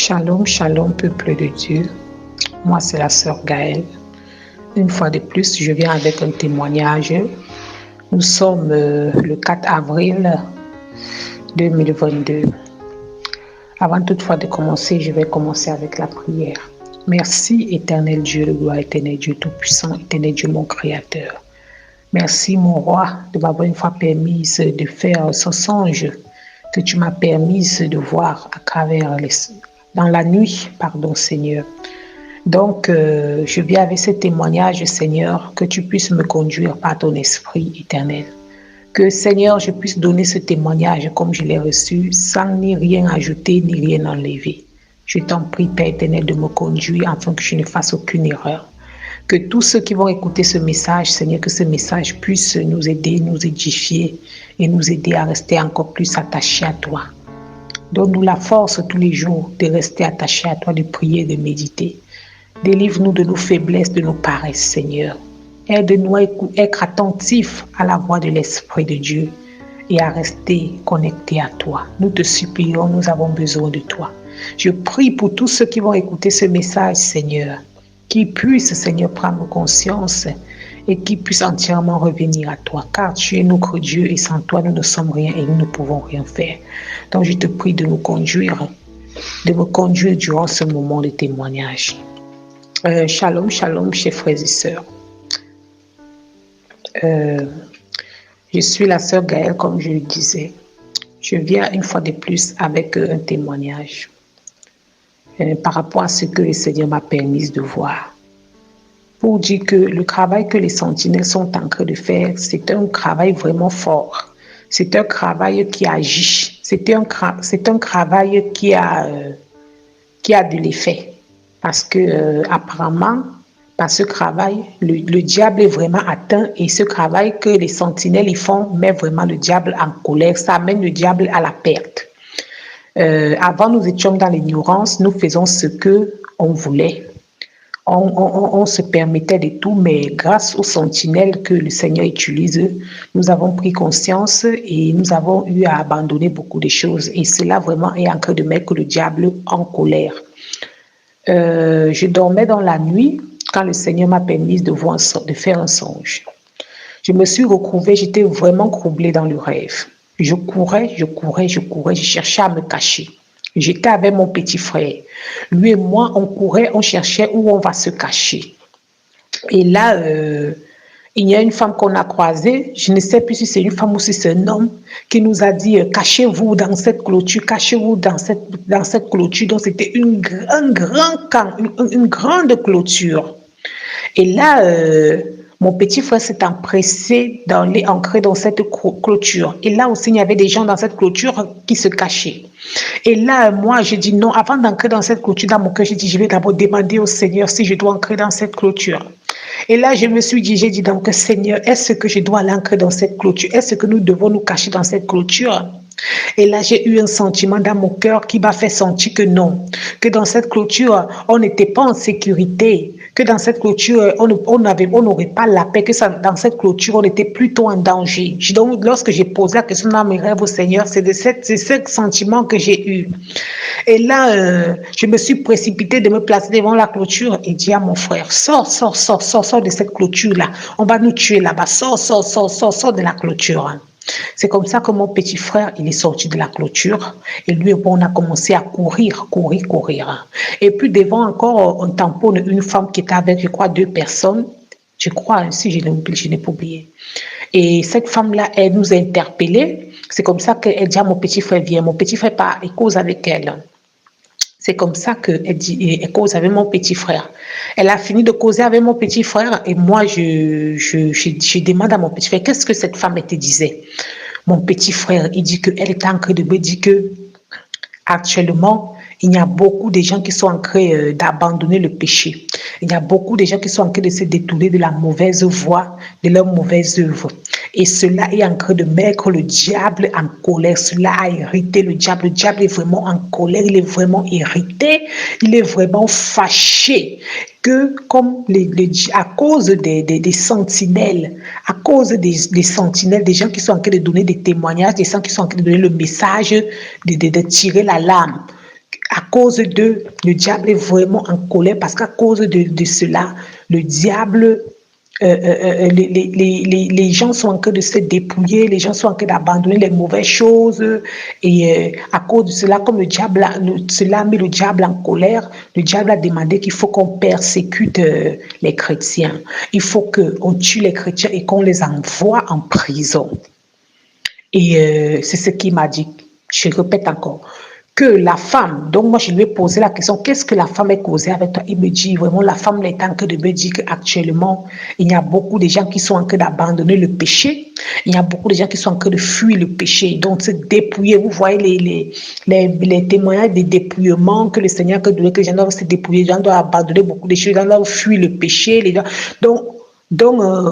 Shalom, shalom, peuple de Dieu. Moi, c'est la sœur Gaëlle. Une fois de plus, je viens avec un témoignage. Nous sommes le 4 avril 2022. Avant toutefois de commencer, je vais commencer avec la prière. Merci, éternel Dieu, le gloire, éternel Dieu tout-puissant, éternel Dieu, mon Créateur. Merci, mon roi, de m'avoir une fois permis de faire ce songe que tu m'as permis de voir à travers dans la nuit, pardon, Seigneur. Donc, je viens avec ce témoignage, Seigneur, que tu puisses me conduire par ton esprit éternel. Que, Seigneur, je puisse donner ce témoignage comme je l'ai reçu, sans ni rien ajouter, ni rien enlever. Je t'en prie, Père éternel, de me conduire afin que je ne fasse aucune erreur. Que tous ceux qui vont écouter ce message, Seigneur, que ce message puisse nous aider, nous édifier et nous aider à rester encore plus attachés à toi. Donne-nous la force tous les jours de rester attachés à toi, de prier, de méditer. Délivre-nous de nos faiblesses, de nos paresses, Seigneur. Aide-nous à être attentifs à la voix de l'Esprit de Dieu et à rester connectés à toi. Nous te supplions, nous avons besoin de toi. Je prie pour tous ceux qui vont écouter ce message, Seigneur, qu'ils puissent, Seigneur, prendre conscience et qu'ils puissent entièrement revenir à toi, car tu es notre Dieu et sans toi, nous ne sommes rien et nous ne pouvons rien faire. Donc, je te prie de nous conduire, de me conduire durant ce moment de témoignage. Shalom, shalom, chers frères et sœurs. Je suis la sœur Gaëlle, comme je le disais. Je viens une fois de plus avec un témoignage par rapport à ce que le Seigneur m'a permis de voir. Pour dire que le travail que les sentinelles sont en train de faire, c'est un travail vraiment fort. C'est un travail qui agit. C'est un travail qui a de l'effet. Parce que apparemment, par ce travail, le diable est vraiment atteint et ce travail que les sentinelles y font met vraiment le diable en colère. Ça amène le diable à la perte. Avant, nous étions dans l'ignorance, nous faisons ce que on voulait. On se permettait de tout, mais grâce aux sentinelles que le Seigneur utilise, nous avons pris conscience et nous avons eu à abandonner beaucoup de choses. Et cela vraiment est en train de mettre le diable en colère. Je dormais dans la nuit quand le Seigneur m'a permis de faire un songe. Je me suis retrouvée, j'étais vraiment troublée dans le rêve. Je courais, je cherchais à me cacher. J'étais avec mon petit frère. Lui et moi, on courait, on cherchait où on va se cacher. Et là, il y a une femme qu'on a croisée, je ne sais plus si c'est une femme ou si c'est un homme, qui nous a dit « Cachez-vous dans cette clôture, cachez-vous dans cette clôture. » Donc, c'était une grande clôture. Et là, mon petit frère s'est empressé d'aller entrer dans cette clôture. Et là aussi, il y avait des gens dans cette clôture qui se cachaient. Et là, moi, j'ai dit non. Avant d'entrer dans cette clôture, dans mon cœur, j'ai dit, je vais d'abord demander au Seigneur si je dois entrer dans cette clôture. Et là, je me suis dit, j'ai dit donc, Seigneur, est-ce que je dois aller entrer dans cette clôture? Est-ce que nous devons nous cacher dans cette clôture? Et là, j'ai eu un sentiment dans mon cœur qui m'a fait sentir que non, que dans cette clôture, on n'était pas en sécurité, que dans cette clôture, on n'aurait pas la paix, que dans cette clôture, on était plutôt en danger. Donc, lorsque j'ai posé la question dans mes rêves au Seigneur, c'est ce sentiment que j'ai eu. Et là, je me suis précipitée de me placer devant la clôture et dire à mon frère, sors de cette clôture-là. On va nous tuer là-bas. Sors de la clôture. C'est comme ça que mon petit frère, il est sorti de la clôture et lui, on a commencé à courir. Et puis devant encore, on tamponne une femme qui était avec, je crois, 2 personnes. Je crois, si je n'ai pas oublié. Et cette femme-là, elle nous a interpellés. C'est comme ça qu'elle dit à mon petit frère, viens. Mon petit frère part et cause avec elle. C'est comme ça qu'elle cause avec mon petit frère. Elle a fini de causer avec mon petit frère et moi, je demande à mon petit frère, qu'est-ce que cette femme te disait? Mon petit frère, il dit qu'elle est en train de me dire que actuellement, il y a beaucoup de gens qui sont en train d'abandonner le péché. Il y a beaucoup de gens qui sont en train de se détourner de la mauvaise voie, de leur mauvaise œuvre. Et cela est en train de mettre le diable en colère. Cela a irrité le diable. Le diable est vraiment en colère. Il est vraiment irrité. Il est vraiment fâché. Que comme à cause des sentinelles, à cause des sentinelles, des gens qui sont en train de donner des témoignages, des gens qui sont en train de donner le message, de tirer l'alarme, À cause de, le diable est vraiment en colère parce qu'à cause de cela, le diable, les gens sont en train de se dépouiller, les gens sont en train d'abandonner les mauvaises choses. Et à cause de cela, comme cela a mis le diable en colère, le diable a demandé qu'il faut qu'on persécute les chrétiens. Il faut qu'on tue les chrétiens et qu'on les envoie en prison. Et c'est ce qu'il m'a dit. Je répète encore. Que la femme, donc moi je lui ai posé la question, qu'est-ce que la femme est causée avec toi? Il me dit vraiment, la femme est en train de me dire qu'actuellement, il y a beaucoup de gens qui sont en train d'abandonner le péché. Il y a beaucoup de gens qui sont en train de fuir le péché. Donc, se dépouiller, vous voyez les témoignages de dépouillement que le Seigneur a donné, que les gens doivent se dépouiller, les gens doivent abandonner beaucoup de choses, les gens doivent fuir le péché. Donc,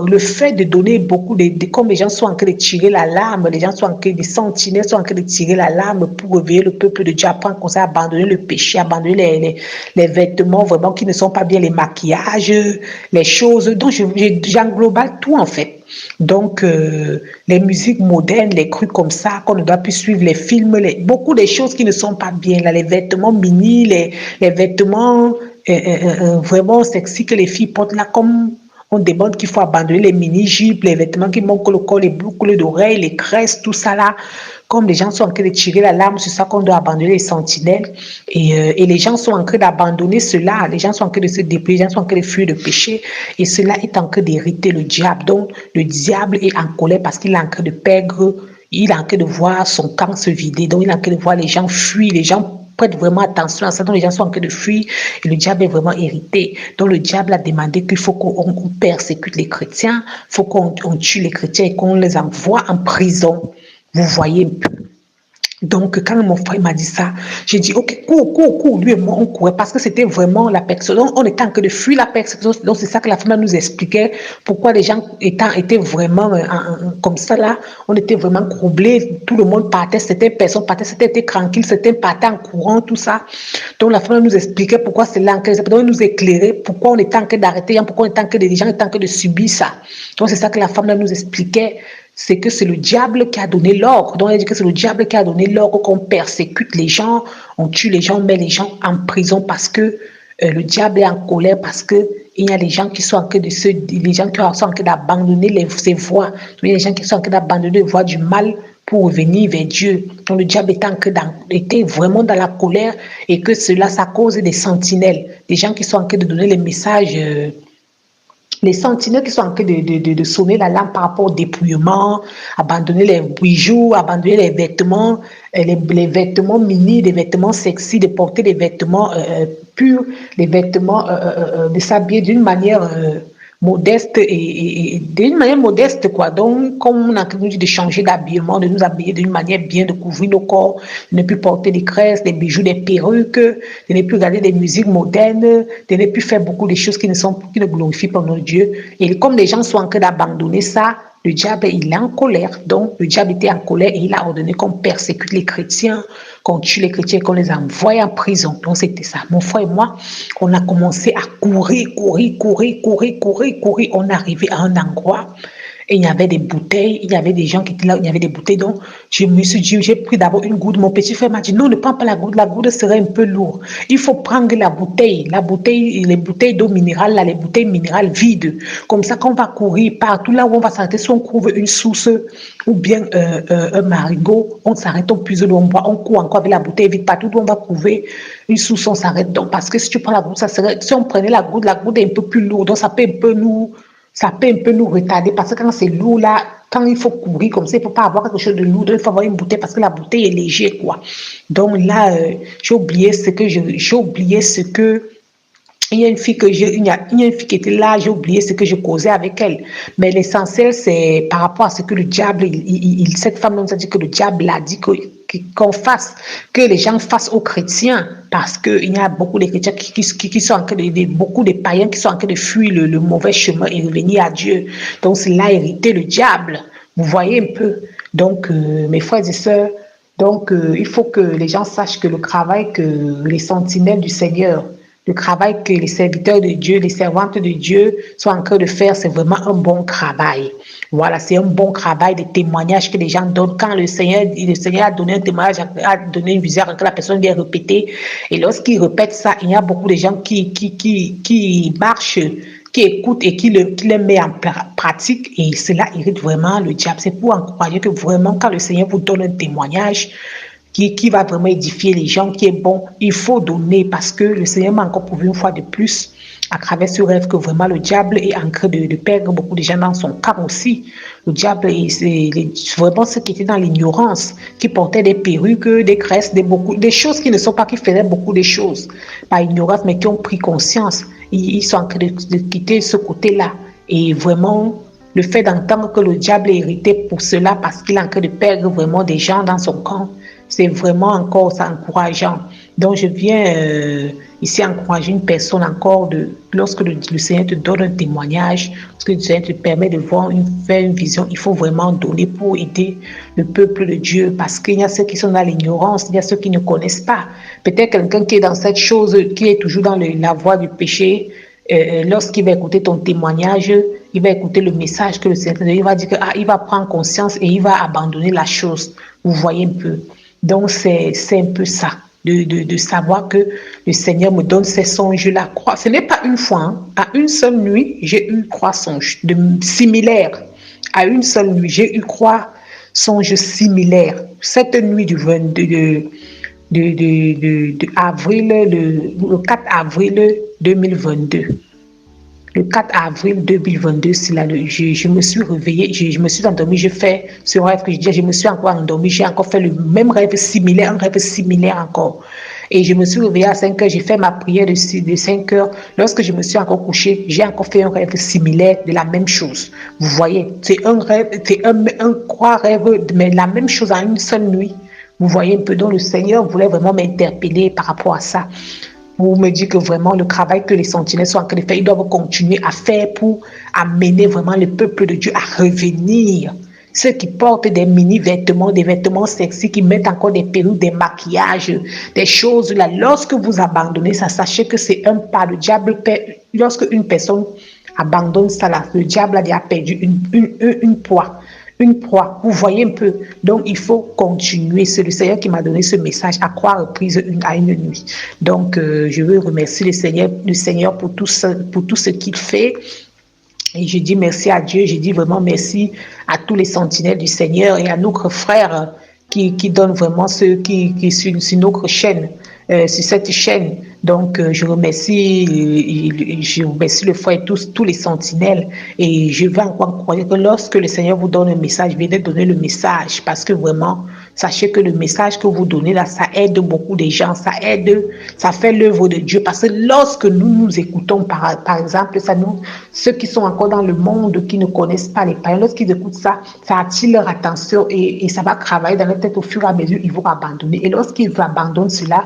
le fait de donner beaucoup comme les gens sont en train de tirer l'alarme, les gens sont en train de sentinelles sont en train de tirer l'alarme pour réveiller le peuple de Dieu, apprendre qu'on sait abandonner le péché, abandonner les vêtements vraiment qui ne sont pas bien, les maquillages, les choses. Donc, j'englobe tout en fait. Donc, les musiques modernes, les trucs comme ça, qu'on ne doit plus suivre, les films, beaucoup de choses qui ne sont pas bien, là, les vêtements mini, les vêtements vraiment sexy que les filles portent là, comme on demande qu'il faut abandonner les mini-jupes, les vêtements qui manquent le corps, les boucles d'oreilles, les tresses, tout ça là. Comme les gens sont en train de tirer l'alarme, c'est ça qu'on doit abandonner les sentinelles. Et les gens sont en train d'abandonner cela. Les gens sont en train de se dépouiller, les gens sont en train de fuir le péché. Et cela est en train d'hériter le diable. Donc, le diable est en colère parce qu'il est en train de perdre, il est en train de voir son camp se vider. Donc, il est en train de voir les gens fuir, les gens prête vraiment attention à ça, donc les gens sont en train de fuir et le diable est vraiment irrité. Donc le diable a demandé qu'il faut qu'on persécute les chrétiens, il faut qu'on tue les chrétiens et qu'on les envoie en prison. Vous voyez un peu. Donc, quand mon frère m'a dit ça, j'ai dit, OK, cours. Lui et moi, on courait parce que c'était vraiment la persécution. On était en train de fuir la persécution. Donc, c'est ça que la femme nous expliquait, pourquoi les gens étaient vraiment comme ça là. On était vraiment troublés. Tout le monde partait, certaines personnes partaient, c'était tranquille, certains partaient en courant, tout ça. Donc, la femme nous expliquait pourquoi c'est là. Donc, elle nous éclairait pourquoi on était en train d'arrêter, pourquoi les gens étaient en train de subir ça. Donc, c'est ça que la femme nous expliquait. C'est que c'est le diable qui a donné l'ordre. Donc, elle dit que c'est le diable qui a donné l'ordre qu'on persécute les gens, on tue les gens, on met les gens en prison parce que le diable est en colère, parce que il y a des gens qui sont en train d'abandonner ses voies. Il y a des gens qui sont en train d'abandonner les voies du mal pour revenir vers Dieu. Donc, le diable était vraiment dans la colère et que cela, ça cause des sentinelles, des gens qui sont en train de donner les messages. Les sentinelles qui sont en train de sonner l'alarme par rapport au dépouillement, abandonner les bijoux, abandonner les vêtements, les vêtements mini, les vêtements sexy, de porter des vêtements purs, les vêtements de s'habiller d'une manière modeste et d'une manière modeste quoi. Donc comme on a dit de changer d'habillement, de nous habiller d'une manière bien, de couvrir nos corps, de ne plus porter des tresses, des bijoux, des perruques, de ne plus regarder des musiques modernes, de ne plus faire beaucoup de choses qui ne glorifient pas notre Dieu. Et comme les gens sont en train d'abandonner ça, le diable, il est en colère. Donc, le diable était en colère et il a ordonné qu'on persécute les chrétiens, qu'on tue les chrétiens, qu'on les envoie en prison. Donc, c'était ça. Mon frère et moi, on a commencé à courir. On est arrivé à un endroit et il y avait des bouteilles, il y avait des gens qui étaient là, il y avait des bouteilles. Donc, je me suis dit, j'ai pris d'abord une goutte. Mon petit frère m'a dit, non, ne prends pas la goutte serait un peu lourde. Il faut prendre la bouteille, les bouteilles d'eau minérale, là, les bouteilles minérales vides. Comme ça, quand on va courir partout là où on va s'arrêter, si on trouve une source ou bien un marigot, on s'arrête, on puise l'eau, on court encore avec la bouteille vide. Partout où on va trouver une source, on s'arrête. Donc, parce que si tu prends la goutte, si on prenait la goutte est un peu plus lourde. Donc, ça peut un peu nous retarder parce que quand c'est lourd là, quand il faut courir comme ça, il ne faut pas avoir quelque chose de lourd, il faut avoir une bouteille parce que la bouteille est légère quoi. Donc là, j'ai oublié ce que il y a une fille qui était là, j'ai oublié ce que je causais avec elle. Mais l'essentiel, c'est par rapport à ce que le diable, cette femme nous a dit que le diable a dit qu'on fasse, que les gens fassent aux chrétiens, parce qu'il y a beaucoup de chrétiens qui sont en train beaucoup de païens qui sont en train de fuir le mauvais chemin et revenir à Dieu. Donc, c'est là hérité le diable. Vous voyez un peu. Donc, mes frères et sœurs, donc, il faut que les gens sachent que le travail que les sentinelles du Seigneur Le travail que les serviteurs de Dieu, les servantes de Dieu sont en train de faire, c'est vraiment un bon travail. Voilà, c'est un bon travail de témoignage que les gens donnent. Quand le Seigneur a donné un témoignage, a donné une vision, que la personne vient répéter. Et lorsqu'il répète ça, il y a beaucoup de gens qui marchent, qui écoutent et qui le met en pratique. Et cela irrite vraiment le diable. C'est pour encourager que vraiment, quand le Seigneur vous donne un témoignage, qui va vraiment édifier les gens, qui est bon, il faut donner parce que le Seigneur m'a encore prouvé une fois de plus à travers ce rêve que vraiment le diable est en train de perdre beaucoup de gens dans son camp aussi. Le diable, c'est vraiment ceux qui étaient dans l'ignorance, qui portaient des perruques, des tresses, des choses qui ne sont pas, qui faisaient beaucoup de choses par ignorance, mais qui ont pris conscience. Ils sont en train de quitter ce côté-là. Et vraiment, le fait d'entendre que le diable est irrité pour cela parce qu'il est en train de perdre vraiment des gens dans son camp, c'est vraiment encore ça encourageant. Donc je viens ici encourager une personne encore lorsque le Seigneur te donne un témoignage, lorsque le Seigneur te permet de faire une vision, il faut vraiment donner pour aider le peuple de Dieu parce qu'il y a ceux qui sont dans l'ignorance, il y a ceux qui ne connaissent pas. Peut-être quelqu'un qui est dans cette chose, qui est toujours dans la voie du péché, lorsqu'il va écouter ton témoignage, il va écouter le message que le Seigneur te donne, il va dire qu'il va prendre conscience et il va abandonner la chose. Vous voyez un peu. Donc, c'est un peu ça, de savoir que le Seigneur me donne ces songes-là. Ce n'est pas une fois, hein. À une seule nuit, j'ai eu 3 songes similaires. À une seule nuit, j'ai eu 3 songes similaires. Cette nuit du 22 avril, le 4 avril 2022. Le 4 avril 2022, je me suis réveillée, je me suis endormie, j'ai fait ce rêve que je disais, je me suis encore endormie, j'ai encore fait le même rêve similaire, un rêve similaire encore. Et je me suis réveillée à 5 heures, j'ai fait ma prière de 5 heures. Lorsque je me suis encore couchée, j'ai encore fait un rêve similaire de la même chose. Vous voyez, c'est un rêve, c'est un 3 rêves, mais la même chose en une seule nuit. Vous voyez un peu, donc le Seigneur voulait vraiment m'interpeller par rapport à ça. Pour me dire que vraiment le travail que les sentinelles sont en train de faire, ils doivent continuer à faire pour amener vraiment le peuple de Dieu à revenir. Ceux qui portent des mini-vêtements, des vêtements sexy, qui mettent encore des perruques, des maquillages, des choses là. Lorsque vous abandonnez ça, sachez que c'est un pas. Le diable perd. Lorsque une personne abandonne ça là, le diable a déjà perdu une proie. Une proie, vous voyez un peu. Donc, il faut continuer. C'est le Seigneur qui m'a donné ce message à 3 reprises à une nuit. Donc, je veux remercier le Seigneur pour tout ce qu'il fait. Et je dis merci à Dieu. Je dis vraiment merci à tous les sentinelles du Seigneur et à nos frères qui donnent vraiment qui sur notre chaîne, sur cette chaîne. Donc, je remercie le frère et tous les sentinelles. Et je vais encore croire que lorsque le Seigneur vous donne un message, venez donner le message. Parce que vraiment, sachez que le message que vous donnez là, ça aide beaucoup de gens. Ça fait l'œuvre de Dieu. Parce que lorsque nous écoutons, par exemple, ceux qui sont encore dans le monde, qui ne connaissent pas les païens, lorsqu'ils écoutent ça, ça attire leur attention et ça va travailler dans leur tête au fur et à mesure, ils vont abandonner. Et lorsqu'ils abandonnent cela,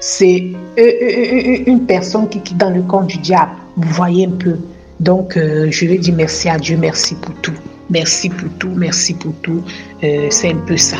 c'est une personne qui est dans le camp du diable. Vous voyez un peu. Donc, je vais dire merci à Dieu, merci pour tout. Merci pour tout, merci pour tout. C'est un peu ça.